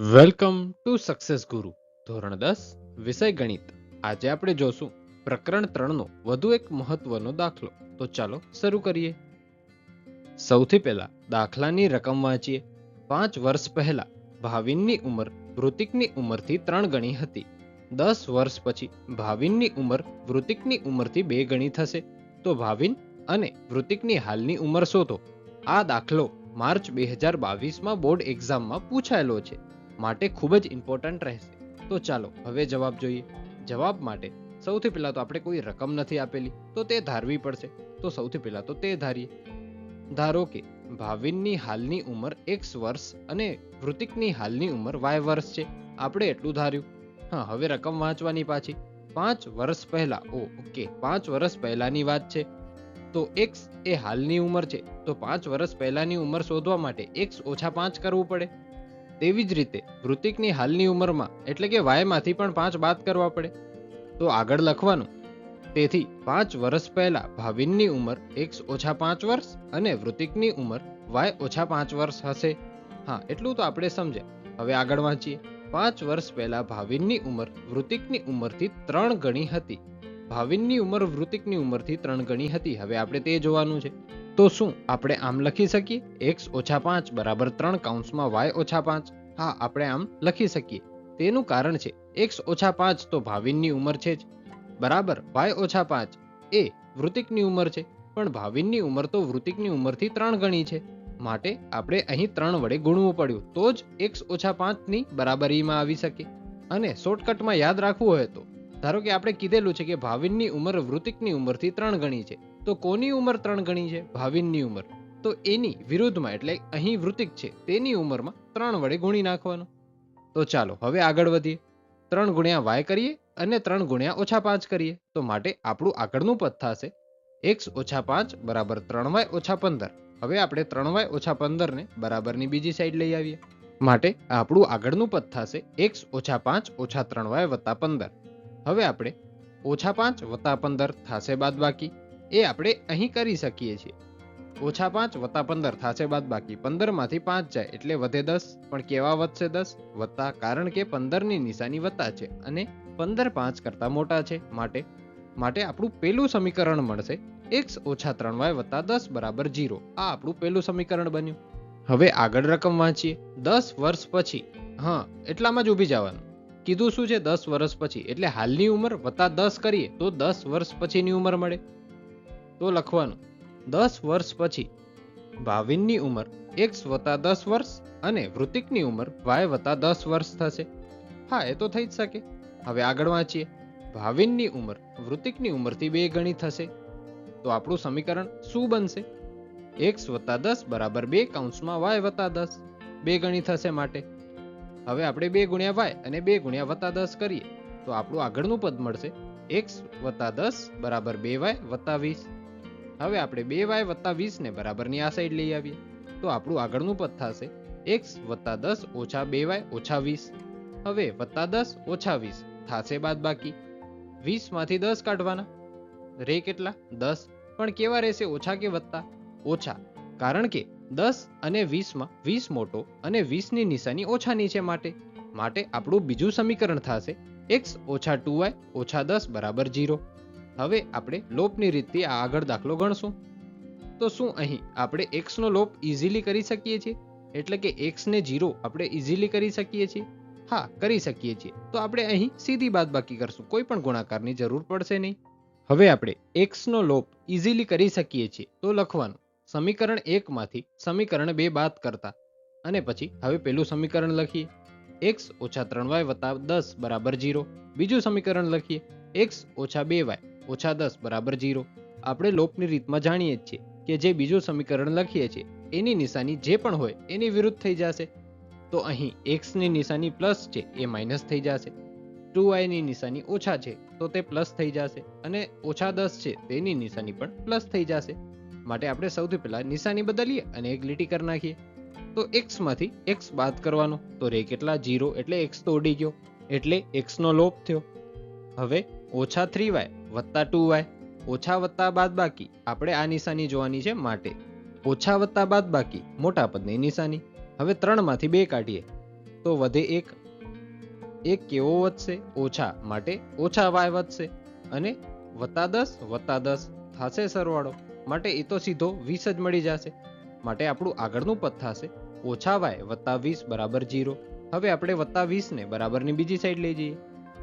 Welcome to success ગુરુ ધોરણ 10 વિષય ગણિત. આજે આપણે જોશું પ્રકરણ 3 નો વધુ એક મહત્વનો દાખલો. તો ચાલો શરૂ કરીએ. સૌથી પહેલા દાખલાની રકમ વાંચીએ. 5 વર્ષ પહેલા ભાવિનની ઉંમર વૃતિકની ઉંમરથી 3 ગણી હતી. 10 વર્ષ પછી ભાવિનની ઉંમર વૃતિકની ઉંમરથી 2 ગણી થશે. તો ભાવિન અને વૃતિકની હાલની ઉંમર શોધો. આ દાખલો માર્ચ 2022માં બોર્ડ એક્ઝામમાં પૂછાયેલો છે, માટે ખૂબ જ ઇમ્પોર્ટન્ટ રહેશે. તો ચાલો હવે જવાબ જોઈએ. જવાબ માટે સૌથી પહેલા તો આપણે કોઈ રકમ નથી આપેલી, તો તે ધારવી પડશે. તો સૌથી પહેલા તો તે ધારીએ. ધારો કે ભાવિનની હાલની ઉંમર x વર્ષ અને વૃતિકની હાલની ઉંમર y વર્ષ છે. આપણે એટલું ધાર્યું. હા, હવે રકમ વાંચવાની પાછી. 5 વર્ષ પહેલા, ઓકે, 5 વર્ષ પહેલાની વાત છે. તો x એ હાલની ઉંમર છે, તો 5 વર્ષ પહેલાની ઉંમર શોધવા માટે x ઓછા 5 કરવું પડે. તેવી જ રીતે વૃતિકની હાલની ઉંમરમાં એટલે કે y માંથી પણ 5 બાદ કરવા પડે. તો આગળ લખવાનું. તેથી 5 વર્ષ પહેલા ભાવિનની ઉંમર x ઓછા 5 વર્ષ અને વૃતિકની ઉંમર y ઓછા 5 વર્ષ હશે. હા, એટલું તો આપણે સમજ્યા. હવે આગળ વાંચીએ. 5 વર્ષ પહેલા ભાવિનની ઉંમર વૃતિકની ઉંમરથી 3 ગણી હતી. ભાવિનની ઉંમર વૃતિકની ઉંમરથી 3 ગણી હતી. હવે આપણે તે જોવાનું છે. તો શું આપણે આમ લખી શકીએ? x ઓછા 5 બરાબર 3 કૌંસમાં y ઓછા 5. હા, આપણે આમ લખી શકીએ. તેનું કારણ છે x ઓછા 5 તો ભાવિનની ઉંમર છે જ, બરાબર y ઓછા 5 એ વૃતિકની ઉંમર છે, પણ ભાવિનની ઉંમર તો વૃતિકની ઉંમરથી 3 ગણી છે, માટે આપણે અહીં 3 વડે ગુણવું પડ્યું, તો જ x ઓછા 5 ની બરાબરીમાં આવી શકે. અને શોર્ટકટમાં યાદ રાખવું હોય તો ધારો કે આપણે કીધેલું છે કે ભાવિનની ઉંમર વૃતિકની ઉંમરથી 3 ગણી છે. તો કોની ઉંમર 3 ગણી છે? ભાવિનની ઉંમર. તો એની વિરુદ્ધમાં એટલે અહીં વૃતિક છે તેની ઉંમરમાં 3 વડે ગુણી નાખવાનું. તો ચાલો હવે આગળ વધીએ. 3 ગુણ્યા y કરીએ અને 3 ગુણ્યા ઓછા 5 કરીએ. તો માટે આપણું આગળનું પદ થશે x ઓછા 5 બરાબર 3y ઓછા 15. હવે આપણે 3y ઓછા 15 ને બરાબરની બીજી સાઈડ લઈ આવીએ. માટે આપણું આગળનું પદ થશે x ઓછા 5 ઓછા 3y વત્તા 15. હવે આપણે ઓછા 5 વત્તા 15 થશે બાદબાકી. એ આપણે અહીં કરી શકીએ છીએ. ઓછા 5 વત્તા 15 થશે બાદબાકી. 15 માંથી 5 જાય એટલે વધે 10. પણ કેવા વધશે 10? વત્તા, કારણ કે 15 ની નિશાની વત્તા છે અને 15 5 કરતા મોટા છે. માટે આપણું પેલું સમીકરણ મળશે x ઓછા 3y વત્તા 10 બરાબર 0. આ આપણું પેલું સમીકરણ બન્યું. હવે આગળ રકમ વાંચીએ. 10 વર્ષ પછી, હા એટલામાં જ ઊભી જવાનું. કીધું શું છે? 10 વર્ષ પછી, એટલે હાલની ઉંમર વત્તા 10 કરીએ તો 10 વર્ષ પછીની ઉંમર મળે. તો લખવાનું 10 વર્ષ પછી ભાવિનની ઉંમર x વત્તા 10 વર્ષ અને વૃતિકની ઉંમર y વત્તા 10 વર્ષ થશે. હા, એ તો થઈ જ શકે. હવે આગળ વાંચીએ. ભાવિનની ઉંમર વૃતિકની ઉંમરથી 2 ગણી થશે. તો આપણું સમીકરણ શું બનશે? x વત્તા 10 બરાબર 2 કૌંસમાં y વત્તા 10. 2 ગણી થશે માટે. હવે આપણે 2 ગુણ્યા y અને 2 ગુણ્યા વત્તા 10 કરીએ તો આપણું આગળનું પદ મળશે x વત્તા 10 બરાબર 2y વત્તા 20. હવે આપણે 2y વત્તા 20 ને બરાબરની આ સાઈડ લઈ આવીએ તો આપણું આગળનું પદ થશે x વત્તા 10 ઓછા 2y ઓછા 20. હવે વત્તા 10 ઓછા 20 થશે બાદબાકી. 20 માંથી 10 કાઢવાના, રે કેટલા? 10. પણ કેવા રહેશે? ઓછા કે વત્તા? ઓછા, કારણ કે 10 અને 20 માં 20 મોટો અને 20 ની નિશાની ઓછાની છે, માટે આપણું બીજું સમીકરણ થશે x ઓછા 2y ઓછા 10 બરાબર 0. હવે આપણે લોપની રીતથી આ આગળ દાખલો ગણશું. તો શું અહીં આપણે x નો લોપ ઇઝીલી કરી શકીએ છીએ? એટલે કે x ને 0 આપણે ઇઝીલી કરી શકીએ છીએ? હા, કરી શકીએ છીએ. તો આપણે અહીં સીધી બાદબાકી કરશું, કોઈ પણ ગુણાકારની જરૂર પડશે નહીં. હવે આપણે x નો લોપ ઇઝીલી કરી શકીએ છીએ તો લખવાનું સમીકરણ 1 માંથી સમીકરણ 2 બાદ કરતા, અને પછી હવે પેલું સમીકરણ લખીએ x ઓછા 3y વત્તા 10 બરાબર 0. બીજું સમીકરણ લખીએ x ઓછા 2y ઓછા 10 બરાબર 0. આપણે લોપની રીતમાં જાણીએ છીએ કે જે બીજું સમીકરણ લખીએ છીએ એની નિશાની જે પણ હોય એની વિરુદ્ધ થઈ જશે. તો અહીં x ની નિશાની પ્લસ છે એ માઇનસ થઈ જશે. 2y ની નિશાની ઓછા છે તો તે પ્લસ થઈ જશે, અને ઓછા 10 છે તેની નિશાની પણ પ્લસ થઈ જશે. માટે આપણે સૌથી પહેલા નિશાની બદલીએ અને એક લીટી કરી નાખીએ. તો x માંથી x બાદ કરવાનો, તો રે કેટલા? 0. એટલે x તો ઉડી ગયો, એટલે x નો લોપ થયો. હવે ઓછા 3y વત્તા 2y, ઓછા વત્તા બાદ બાકી આપણે આ નિશાની જોવાની છે, માટે ઓછા વત્તા બાદ બાકી મોટા પદની નિશાની. હવે 3 માંથી 2 કાઢીએ તો વધે 1. 1 કેવો વધશે? ઓછા, માટે ઓછા y વધશે. અને +10 થશે સરવાળો, માટે એ તો સીધો 20 જ મળી જશે. માટે આપણું આગળનું પદ થશે -y + 20 બરાબર 0. હવે આપણે +20 ને બરાબરની બીજી સાઈડ લઈ જઈએ,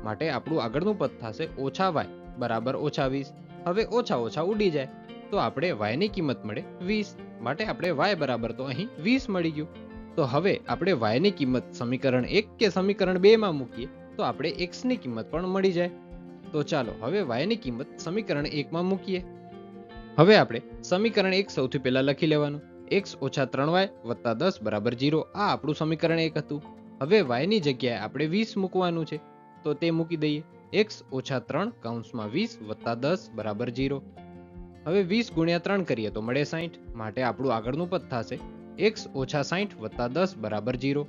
માટે આપણું આગળનું પદ થશે -y બરાબર -20. હવે ઓછા ઓછા ઉડી જાય, તો આપણે y ની કિંમત મળે 20. માટે આપણે y બરાબર તો અહીં 20 મળી ગયું. તો હવે આપણે y ની કિંમત સમીકરણ 1 કે સમીકરણ 2 માં મૂકીએ તો આપણે x ની કિંમત પણ મળી જાય. તો ચાલો હવે y ની કિંમત સમીકરણ 1 માં મૂકીએ. હવે આપણે સમીકરણ 1 સૌથી પહેલા લખી લેવાનું. x - 3y + 10 બરાબર 0. આ આપણું સમીકરણ 1 હતું. હવે y ની જગ્યાએ આપણે 20 મૂકવાનું છે, તો તે મૂકી દઈએ. x - 3 કૌંસમાં 20 + 10 બરાબર 0. હવે 20 ગુણ્યા 3 કરીએ તો મળે 60. માટે આપણું આગળનું પદ થશે x - 60 + 10 બરાબર 0.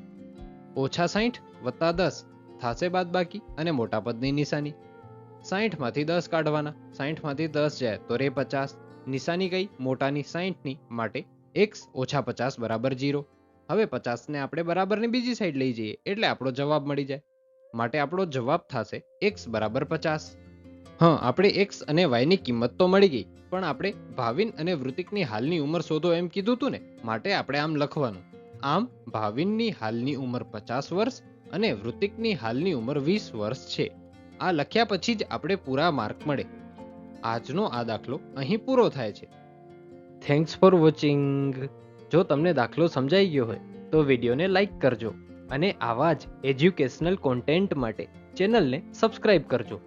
-60 + 10 થશે બાદબાકી અને મોટા પદની નિશાની. 60 માંથી 10 કાઢવાના. 60 માંથી 10 જાય તો રહે 50. નિશાની કઈ? મોટાની 60 ની, માટે x - 50 બરાબર 0. હવે 50 ને આપણે બરાબરની બીજી સાઈડ લઈ જઈએ એટલે આપણો જવાબ મળી જાય. માટે આપણો જવાબ થશે x બરાબર 50. હા, આપણે x અને y ની કિંમત તો મળી ગઈ, પણ આપણે ભાવિન અને વૃત્તિકની હાલની ઉંમર શોધો એમ કીધું હતું ને, માટે આપણે આમ લખવાનું. આમ ભાવિનની હાલની ઉંમર 50 વર્ષ અને વૃત્તિકની હાલની ઉંમર 20 વર્ષ છે. આ લખ્યા પછી જ આપણે પૂરા માર્ક મળે. આજનો આ દાખલો અહીં પૂરો થાય છે. Thanks for watching. જો તમને દાખલો સમજાઈ ગયો હોય તો વિડીયોને લાઈક કરજો અને આવા જ એજ્યુકેશનલ કોન્ટેન્ટ માટે ચેનલને સબસ્ક્રાઇબ કરજો.